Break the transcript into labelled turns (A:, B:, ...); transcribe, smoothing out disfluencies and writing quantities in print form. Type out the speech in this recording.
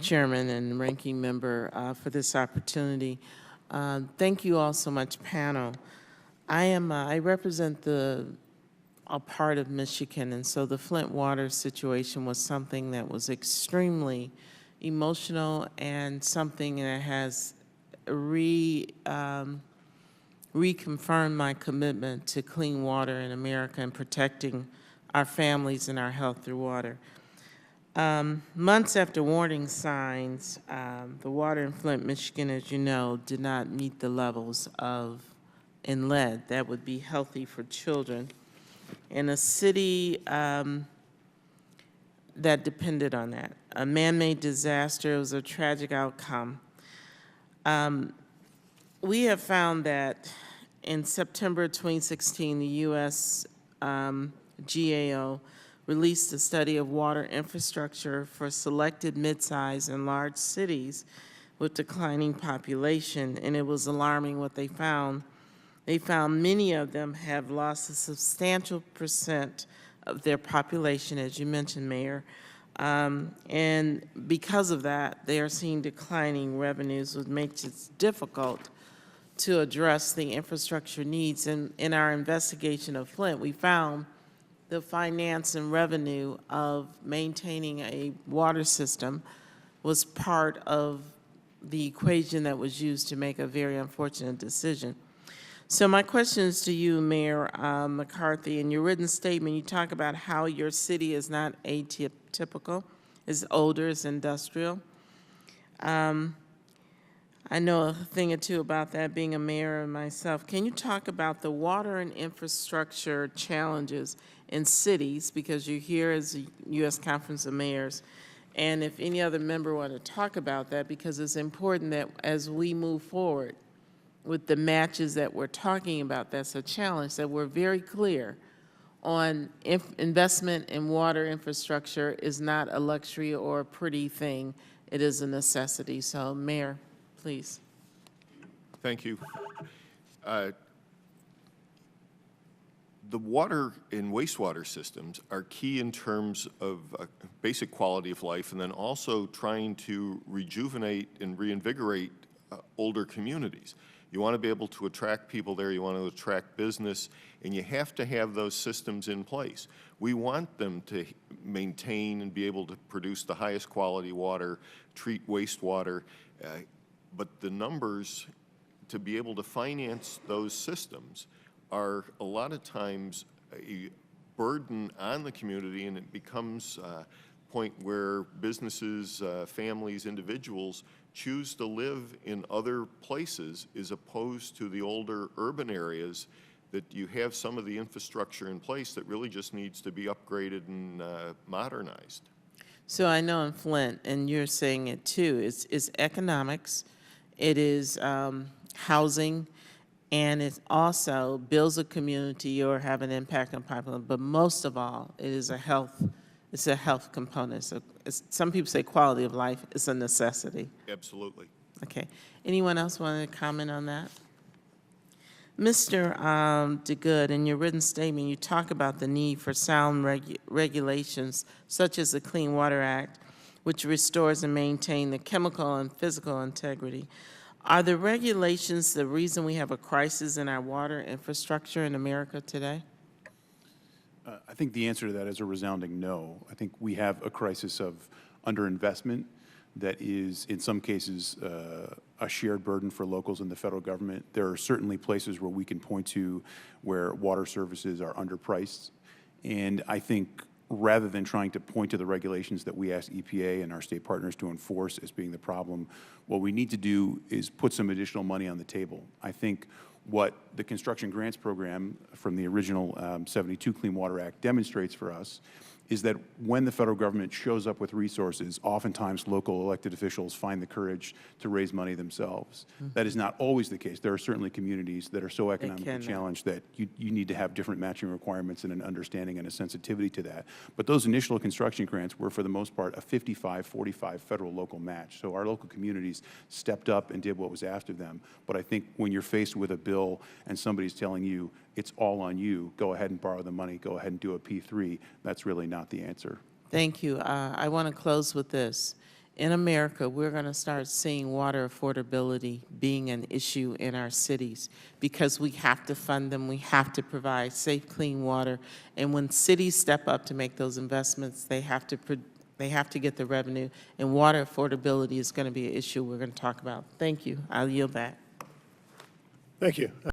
A: Chairman and Ranking Member, for this opportunity. Thank you all so much, panel. I represent a part of Michigan, and so the Flint water situation was something that was extremely emotional and something that has reconfirmed my commitment to clean water in America and protecting our families and our health through water. Months after warning signs, the water in Flint, Michigan, as you know, did not meet the levels in lead that would be healthy for children. In a city that depended on that. A man-made disaster, it was a tragic outcome. We have found that in September 2016, the U.S. GAO released a study of water infrastructure for selected mid-sized and large cities with declining population, and it was alarming what they found. They found many of them have lost a substantial percent of their population, as you mentioned, Mayor. And because of that, they are seeing declining revenues, which makes it difficult to address the infrastructure needs. And in our investigation of Flint, we found the finance and revenue of maintaining a water system was part of the equation that was used to make a very unfortunate decision. So my question is to you, Mayor McCarthy. In your written statement, you talk about how your city is not atypical, it's older, it's industrial. I know a thing or two about that, being a mayor and myself. Can you talk about the water and infrastructure challenges in cities, because you're here as a U.S. Conference of Mayors, and if any other member want to talk about that, because it's important that as we move forward with the matches that we're talking about, that's a challenge, that we're very clear on investment in water infrastructure is not a luxury or a pretty thing. It is a necessity. So, Mayor, please.
B: Thank you. The water and wastewater systems are key in terms of basic quality of life, and then also trying to rejuvenate and reinvigorate older communities. You want to be able to attract people there, you want to attract business, and you have to have those systems in place. We want them to maintain and be able to produce the highest quality water, treat wastewater, but the numbers to be able to finance those systems are a lot of times a burden on the community, and it becomes a point where businesses, families, individuals choose to live in other places as opposed to the older urban areas that you have some of the infrastructure in place that really just needs to be upgraded and modernized.
A: So I know in Flint, and you're saying it too, it's economics, it is housing, and it also builds a community or have an impact on population. But most of all, it is a health. It's a health component. So some people say quality of life. It's a necessity.
B: Absolutely.
A: Okay. Anyone else want to comment on that? Mr. DeGood, in your written statement, you talk about the need for sound regulations, such as the Clean Water Act, which restores and maintains the chemical and physical integrity. Are the regulations the reason we have a crisis in our water infrastructure in America today?
C: I think the answer to that is a resounding no. I think we have a crisis of underinvestment that is, in some cases, a shared burden for locals and the federal government. There are certainly places where we can point to where water services are underpriced. And I think rather than trying to point to the regulations that we ask EPA and our state partners to enforce as being the problem, what we need to do is put some additional money on the table. I think what the construction grants program from the original 72 Clean Water Act demonstrates for us is that when the federal government shows up with resources, oftentimes local elected officials find the courage to raise money themselves. Mm-hmm. That is not always the case. There are certainly communities that are so economically challenged that you need to have different matching requirements and an understanding and a sensitivity to that. But those initial construction grants were, for the most part, a 55-45 federal local match. So our local communities stepped up and did what was asked of them. But I think when you're faced with a bill and somebody's telling you it's all on you, go ahead and borrow the money, go ahead and do a P3, that's really not the answer.
A: Thank you. I want to close with this. in America, we're going to start seeing water affordability being an issue in our cities because we have to fund them, we have to provide safe, clean water. And when cities step up to make those investments, they have to get the revenue, and water affordability is going to be an issue we're going to talk about. Thank you. I'll yield back.
D: Thank you.